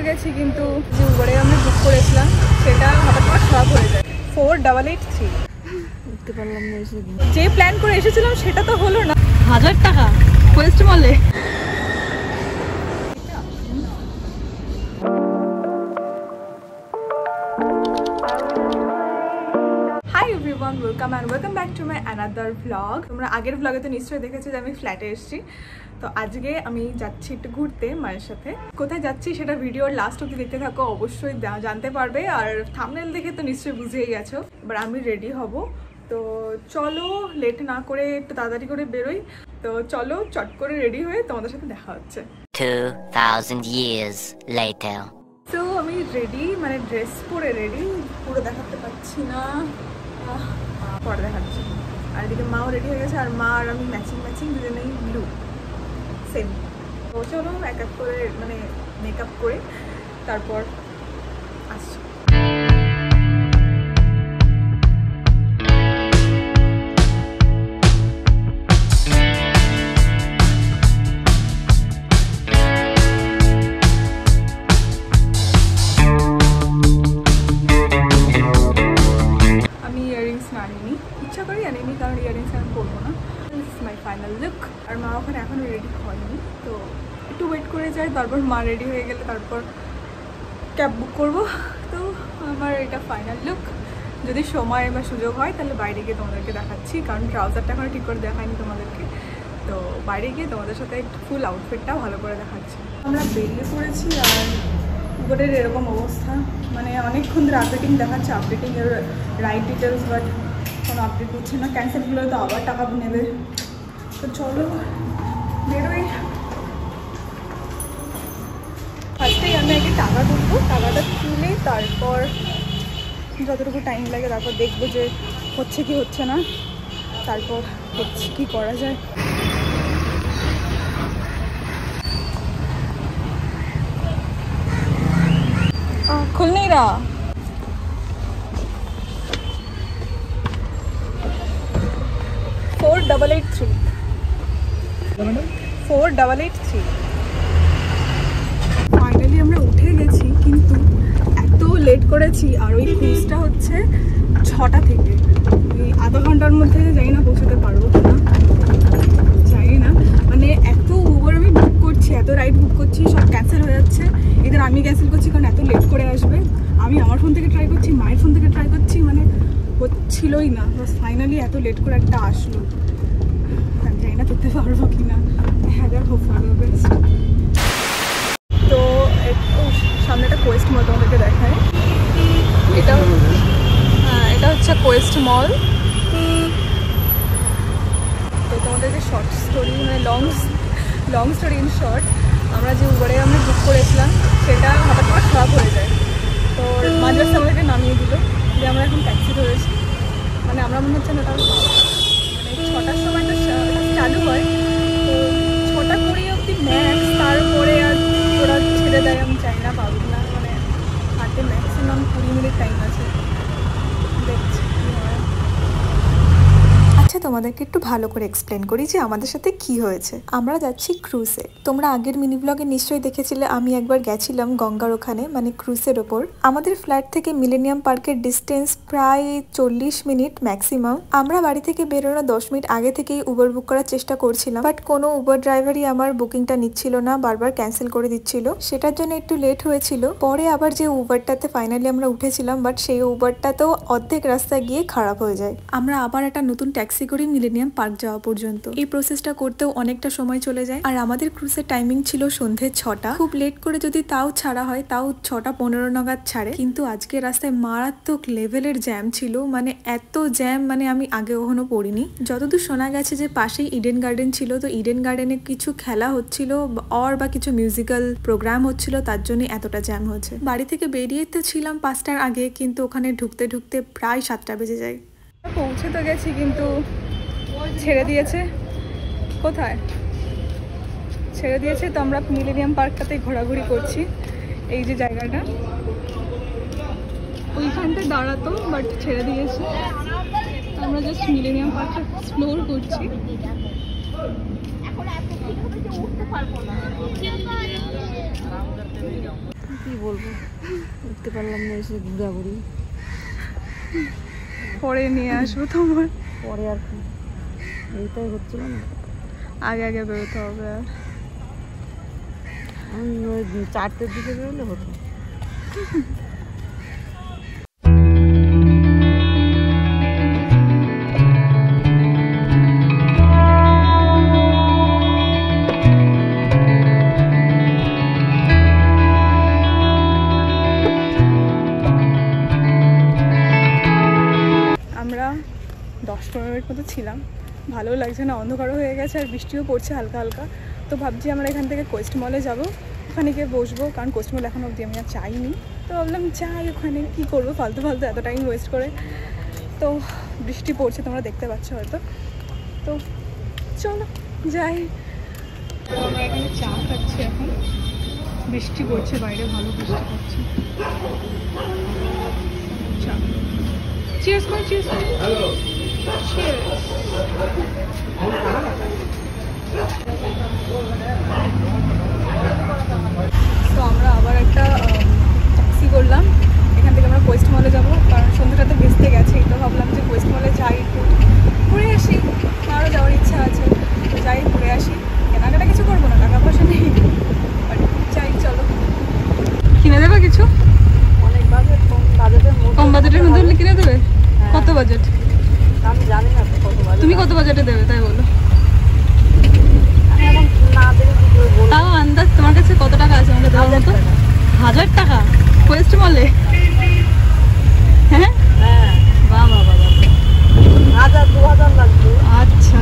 গেছি কিন্তু যে উবারে আমরা বুক করেছিলাম সেটা হঠাৎ করে খারাপ হয়ে যায়। 4883 উঠতে পারলাম না, যে প্ল্যান করে এসেছিলাম সেটা তো হলো না। 1000 টাকা কোয়েস্ট মলে। Welcome back to my another vlog. তোমরা আগের ভ্লগে তো নিশ্চয়ই দেখেছো যে আমি ফ্ল্যাটে এসেছি। তো আজকে আমি যাচ্ছি একটু ঘুরতে মায়ের সাথে। কোথায় যাচ্ছি সেটা ভিডিওর লাস্ট অবধি দেখতে থাকো, অবশ্যই জানতে পারবে। আর থাম্বনেল দেখে তো নিশ্চয়ই বুঝেই গেছো। এবার আমি রেডি হব, তো চলো লেট না করে একটু তাড়াতাড়ি করে বেরোই। তো চলো চট করে রেডি হয়ে তোমাদের সাথে দেখা হচ্ছে 2000 years later. তো আমি রেডি, মানে ড্রেস পরে রেডি, পুরো দেখাতে পারছি না, পরে দেখাচ্ছি। আর এদিকে মাও রেডি হয়ে গেছে, আর মা আর আমি ম্যাচিং দুজনেই ব্লু সেম। তো চলো এক এক করে মানে মেকআপ করে তারপর আসছি। ইচ্ছা করি আনিনি, কারণ ইয়ারিংস আমি পরবো না। This is my final look. আর মা ওখানে এখনও রেডি হয়নি, তো একটু ওয়েট করে যাই, তারপর মা রেডি হয়ে গেলে তারপর ক্যাব বুক করবো। তো আমার এটা ফাইনাল লুক। যদি সময় বা সুযোগ হয় তাহলে বাইরে গিয়ে তোমাদেরকে দেখাচ্ছি, কারণ ট্রাউজারটা এখনও ঠিক করে দেখায়নি তোমাদেরকে। তো বাইরে গিয়ে তোমাদের সাথে ফুল আউটফিটটা ভালো করে দেখাচ্ছি। আমরা বেরিয়ে পড়েছি, আর উবেরের এরকম অবস্থা, মানে অনেকক্ষণ ধরে আপডেটিং দেখাচ্ছে, আপডেটিংয়ের রাইড ডিটেলস, বাট কোনো আপডেট হচ্ছে না। ক্যান্সেল হলে তো আবার টাকা নেবে। তো চলো বেরোই। ফার্স্টেই আমি আগে টাকা তুলবো, টাকাটা তুলে তারপর যতটুকু টাইম লাগে তারপর দেখবো যে হচ্ছে কি হচ্ছে না, তারপর দেখছি কী করা যায়। खुल नहीं रहा। 4883 ফাইনালি আমরা উঠে গেছি, কিন্তু এত লেট করেছি। আর ওই ক্রুজটা হচ্ছে 6টা থেকে, ওই আধা ঘন্টার মধ্যে জানি না পৌঁছতে পারবো কিনা, জানি না। মানে এত উবার আমি বুক করছি, এত রাইড বুক করছি, সব ক্যান্সেল হয়ে যাচ্ছে। এদের আমি ক্যান্সেল করছি কারণ এত লেট করে আসবে। আমি আমার ফোন থেকে ট্রাই করছি, মায়ের ফোন থেকে ট্রাই করছি, মানে হচ্ছিলই না। বাস ফাইনালি এত লেট করে একটা আসলো, জানি না করতে পারবো কিনা। হ্যাঁ, হোপ ফর দ্য বেস্ট। তো সামনে একটা কোয়েস্ট মল তোমাদেরকে দেখায়। এটা হচ্ছে কোয়েস্ট মল। তো তোমাদেরকে শর্ট স্টোরি, মানে লং স্টোরি ইন শর্ট, আমরা যে উবারে আমরা বুক করেছিলাম সেটা হঠাৎ করে খারাপ হয়ে যায়। তো মাঝ রাস্তা আমাদেরকে নামিয়ে দিল, যে আমরা এখন ট্যাক্সি ধরেছি। মানে আমরা মনে হচ্ছে না, তাও মানে 6টার সময় তো চালু হয়, তো 6টা 20 অবধি ম্যাক্স, তারপরে আর ওরা ছেড়ে দেয়। আমি চাই না পাবো না, মানে হাতে ম্যাক্সিমাম 20 মিনিট টাইম আছে, দেখছি। তোমাদেরকে একটু ভালো করে এক্সপ্লেন করি যে আমাদের সাথে কি হয়েছে। আমরা যাচ্ছি ক্রুজে। তোমরা আগের মিনি ব্লগে নিশ্চয়ই দেখেছিলে আমি একবার গেছিলাম গঙ্গার ওখানে, মানে ক্রুজের ওপর। আমাদের ফ্ল্যাট থেকে মিলেনিয়াম পার্কের ডিস্টেন্স প্রায় 40 মিনিট ম্যাক্সিমাম। আমরা বাড়ি থেকে বেরোনোর 10 মিনিট আগে থেকেই উবার বুক করার চেষ্টা করছিলাম, বাট কোনো উবার ড্রাইভারই আমার বুকিংটা নিচ্ছিল না, বারবার ক্যান্সেল করে দিচ্ছিল। সেটার জন্য একটু লেট হয়েছিল। পরে আবার যে উবারটাতে ফাইনালি আমরা উঠেছিলাম, বাট সেই উবারটা তো অর্ধেক রাস্তা গিয়ে খারাপ হয়ে যায়। আমরা আবার একটা নতুন ট্যাক্সি করি মিলেনিয়াম পার্ক যাওয়া পর্যন্ত। এই প্রসেসটা করতেও অনেকটা সময় চলে যায়। আর আমাদের ক্রুজের টাইমিং ছিল সন্ধে 6টা। খুব লেট করে যদি তাও ছাড়া হয়, তাও 6টা 15 নাগাদ ছাড়ে। কিন্তু আজকে রাস্তায় মারাত্মক লেভেলের জ্যাম ছিল, মানে এত জ্যাম মানে আমি আগে কখনো পড়িনি। যতদূর শোনা গেছে যে পাশেই ইডেন গার্ডেন ছিল, তো ইডেন গার্ডেনে কিছু খেলা হচ্ছিল বা কিছু মিউজিক্যাল প্রোগ্রাম হচ্ছিল, তার জন্য এতটা জ্যাম হচ্ছে। বাড়ি থেকে বেরিয়ে তো ছিলাম 5টার আগে, কিন্তু ওখানে ঢুকতে ঢুকতে প্রায় 7টা বেজে যায়। পৌঁছে তো গেছি, কিন্তু ছেড়ে দিয়েছে। কোথায় ছেড়ে দিয়েছে? তো আমরা মিলেনিয়াম পার্কটাতে ঘোরাঘুরি করছি। এই যে জায়গাটা, ওইখানটায় দাঁড়াতো, বাট ছেড়ে দিয়েছে। আমরা জাস্ট মিলেনিয়াম পার্কটা এক্সপ্লোর করছি। কি বলবো, উঠতে পারলাম না, এসে ঘোরাঘুরি। পরে নিয়ে আসবো তোমার। পরে আর কি, এইটাই হচ্ছিল না, আগে আগে বেরোতে হবে। আর ওই 4টের দিকে বেরোলে হতো। আমরা 10-15 মিনিট মতো ছিলাম, ভালো লাগছে না, অন্ধকারও হয়ে গেছে আর বৃষ্টিও পড়ছে হালকা হালকা। তো ভাবছি আমরা এখান থেকে কোয়েস্ট মলে যাবো, ওখানে গিয়ে বসবো, কারণ কোয়েস্ট মল এখনও অবধি আমি আর চাইনি। তো ভাবলাম যাই, ওখানে কী করবো ফালতু ফালতু এত টাইম ওয়েস্ট করে। তো বৃষ্টি পড়ছে, তোমরা দেখতে পাচ্ছ হয়তো। তো চলো যাই। তো আমরা এখানে চা খাচ্ছি এখন, বৃষ্টি পড়ছে বাইরে, ভালো বৃষ্টি পড়ছে। চা চিয়ার্স কর, চিয়ার্স কর। তো আমরা আবার একটা ট্যাক্সি করলাম, এখান থেকে আমরা কোয়েস্ট মলে যাবো, কারণ সন্ধ্যাটা তো বেসতে গেছেই। তো ভাবলাম যে কোয়েস্ট মলে যাই, একটু ঘুরে আসি, আরও যাওয়ার ইচ্ছা আছে। তো যাই, ঘুরে আসি, কেনাকাটা কিছু করবো না, টাকা পয়সা নেই, বাট যাই চলো। কিনে দেবে কিছু? অনেক বাজেট, কম বাজেটের মধ্যে হলে কিনে দেবে? কত বাজেট? আমি জানি না তো কত বাজেট। তুমি কত বাজেটে দেবে তাই বলো? আমি এখন না দেখে কি করে বলবো। তাও আন্দাজ তোমার কাছে কত টাকা আছে আমাকে দেওয়ার মতো? 1000 টাকা কোয়েস্ট মলে? হ্যাঁ হ্যাঁ, বাহ বাহ বাহ, 1000-2000 লাগবে। আচ্ছা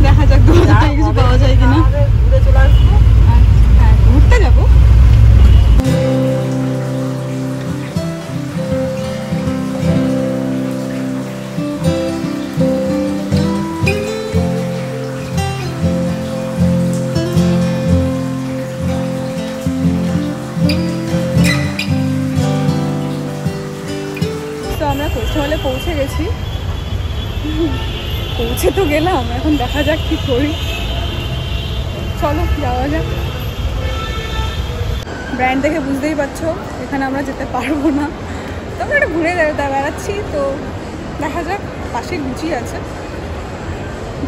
দেখা যাক 2000 টাকা কিছু পাওয়া যায় কিনা। ঘুরে চলে আসবো। হ্যাঁ, ঘুরতে যাবো। আমরা কোয়েস্ট মলে পৌঁছে গেছি, পৌঁছে তো গেলাম, এখন দেখা যাক কি করি। চলো যাওয়া যাক। ব্র্যান্ড দেখে বুঝতেই পারছো এখানে আমরা যেতে পারবো না, তো আমরা একটু ঘুরে বেড়াচ্ছি। তো দেখা যাক, পাশে গুচি আছে,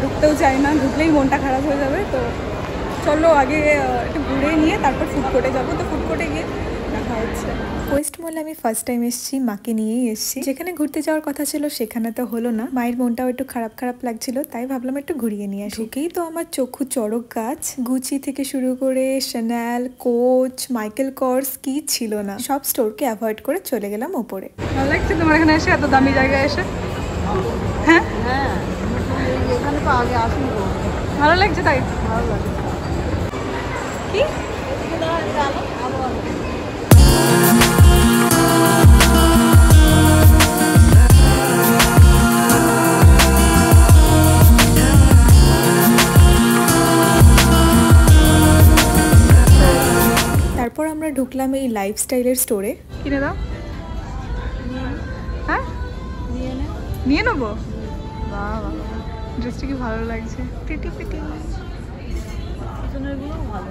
ঢুকতেও চাই না, ঢুকলেই মনটা খারাপ হয়ে যাবে। তো চলো আগে একটু ঘুরে নিয়ে তারপর ফুড কোর্টে যাবো। তো ফুড কোর্টে গিয়ে দেখা হচ্ছে। কোয়েস্ট মলে আমি ফার্স্ট টাইম এসেছি, মাকে নিয়েই এসেছি। যেখানে ঘুরতে যাওয়ার কথা ছিল সেখানে তো হলো না, মায়ের মনটাও একটু খারাপ খারাপ লাগছিল, তাই ভাবলাম একটু ঘুরিয়ে নিয়ে আসি। ঢুকেই তো আমার চক্ষু চড়ক গাছ, গুচি থেকে শুরু করে শ্যানেল, কোচ, মাইকেল কর্স, কি ছিল না, সব স্টোরকে অ্যাভয়েড করে চলে গেলাম ওপরে। ভালো লাগছে তোমার এখানে এসে, এত দামি জায়গায় এসে? হ্যাঁ হ্যাঁ, এখানে তো আগে আসিনি। ভালো লাগছে তাই? ভালো লাগে। কি তারপর আমরা ঢুকলাম এই লাইফস্টাইলের স্টোরে। কিনে দাও। হ্যাঁ নিয়ে নেবো। বাহ বাহ, ড্রেসটা কি ভালো লাগছে, পেটি পেটি। পিছনেরগুলো ভালো,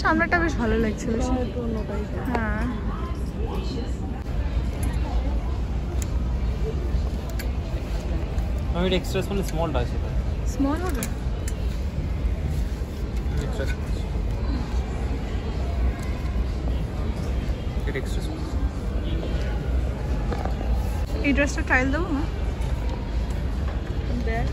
সামনেটা বেশ ভালো লাগছে বেশি। হ্যাঁ আমি এটা এক্সট্রা স্মল, স্মলটা আছে, স্মল হবে। এক্সট্রা স্মল, এটা এক্সট্রা স্মল। এই ড্রেসটা ট্রায়াল দেবো না? দেখ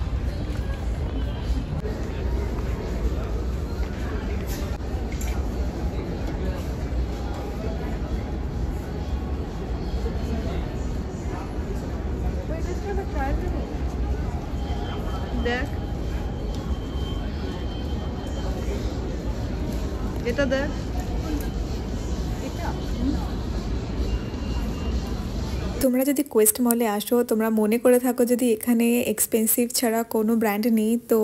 দেখ এটা দেখ, তোমরা যদি কোয়েস্ট মলে আসো, তোমরা মনে করে থাকো যদি এখানে এক্সপেন্সিভ ছাড়া কোনো ব্র্যান্ড নেই, তো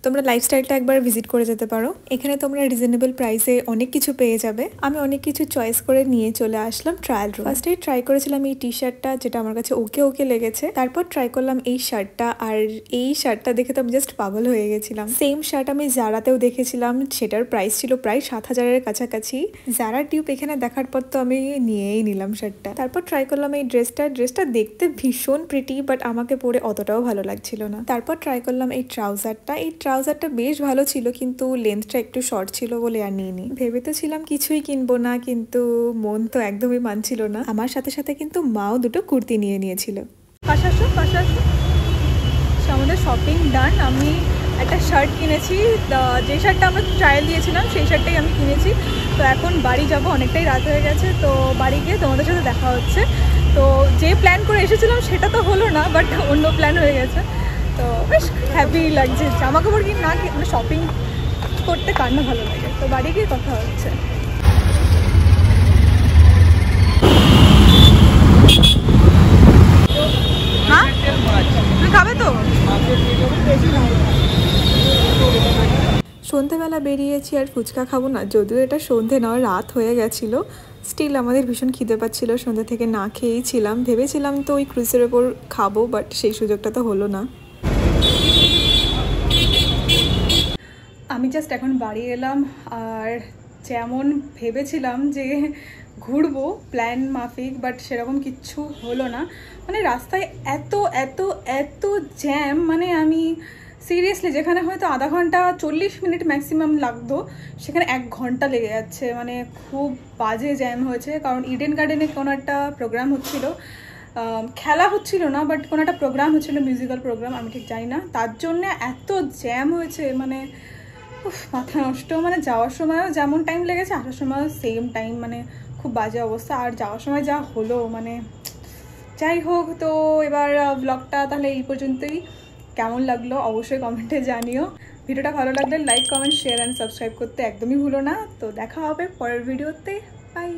তোমরা লাইফস্টাইলটা একবার ভিজিট করে যেতে পারো। এখানে তোমরা রিজনেবল প্রাইসে অনেক কিছু পেয়ে যাবে। আমি অনেক কিছু চয়েস করে নিয়ে চলে আসলাম ট্রায়াল রুম। ফার্স্টে ট্রাই করেছিলাম এই টি শার্টটা, যেটা আমার কাছে ওকে ওকে লেগেছে। তারপর ট্রাই করলাম এই শার্টটা, আর এই শার্টটা দেখে তো আমি জাস্ট পাগল হয়ে গেছিলাম। সেম শার্ট আমি জারাতেও দেখেছিলাম, সেটার প্রাইস ছিল প্রায় 7,000-এর কাছাকাছি। জারা টিউব এখানে দেখার পর তো আমি নিয়েই নিলাম শার্টটা। তারপর ট্রাই করলাম এই ড্রেসটা দেখতে ভীষণ প্রিটি, বাট আমাকে পরে অতটাও ভালো লাগছিল না। তারপর ট্রাই করলাম এই ট্রাউজারটা বেশ ভালো ছিল, কিন্তু লেন্থটা একটু শর্ট ছিল বলে আর নিইনি। ভেবে তো ছিলাম কিছুই কিনবো না, কিন্তু মন তো একদমই মানছিল না। আমার সাথে সাথে কিন্তু মাও দুটো কুর্তি নিয়ে নিয়েছিল। পাশে আসো। আমাদের শপিং ডান। আমি একটা শার্ট কিনেছি, যে শার্টটা আমরা ট্রায়াল দিয়েছিলাম সেই শার্টটাই আমি কিনেছি। তো এখন বাড়ি যাব, অনেকটাই রাত হয়ে গেছে, তো বাড়ি গিয়ে তোমাদের সাথে দেখা হচ্ছে। তো যে প্ল্যান করে এসেছিলাম সেটা তো হলো না, বাট অন্য প্ল্যান হয়ে গেছে। তো বেশ হ্যাপি লাগছে। জামা কাপড় মানে শপিং করতে কার না ভালো লাগে। তো বাড়ি গিয়ে কথা হচ্ছে। হ্যাঁ, তুমি খাবে তো? সন্ধ্যেবেলা বেরিয়েছি, আর ফুচকা খাবো না, যদিও এটা সন্ধ্যে নয়, রাত হয়ে গেছিলো। স্টিল আমাদের ভীষণ খিদে পাচ্ছিল, সন্ধ্যে থেকে না খেয়েই ছিলাম। ভেবেছিলাম তো ওই ক্রুজের ওপর খাবো, বাট সেই সুযোগটা তো হলো না। আমি জাস্ট এখন বাড়ি এলাম, আর যেমন ভেবেছিলাম যে ঘুরবো প্ল্যান মাফিক, বাট সেরকম কিচ্ছু হলো না। মানে রাস্তায় এত এত এত জ্যাম, মানে আমি সিরিয়াসলি যেখানে হয়তো আধা ঘন্টা 40 মিনিট ম্যাক্সিমাম লাগতো, সেখানে 1 ঘন্টা লেগে যাচ্ছে। মানে খুব বাজে জ্যাম হয়েছে, কারণ ইডেন গার্ডেনে কোনো একটা প্রোগ্রাম হচ্ছিল, খেলা হচ্ছিল না, বাট কোনো একটা প্রোগ্রাম হচ্ছিলো, মিউজিক্যাল প্রোগ্রাম, আমি ঠিক জানি না, তার জন্যে এত জ্যাম হয়েছে। মানে মাথা নষ্ট। মানে যাওয়ার সময়ও যেমন টাইম লেগেছে, আসার সময়ও সেম টাইম। মানে খুব বাজে অবস্থা। আর যাওয়ার সময় যা হলো, মানে যাই হোক। তো এবার ব্লগটা তাহলে এই পর্যন্তই। কেমন লাগলো অবশ্যই কমেন্টে জানিও। ভিডিওটা ভালো লাগলে like, comment, share and subscribe করতে একদমই ভুলো না। তো দেখা হবে পরের ভিডিওতে। বাই।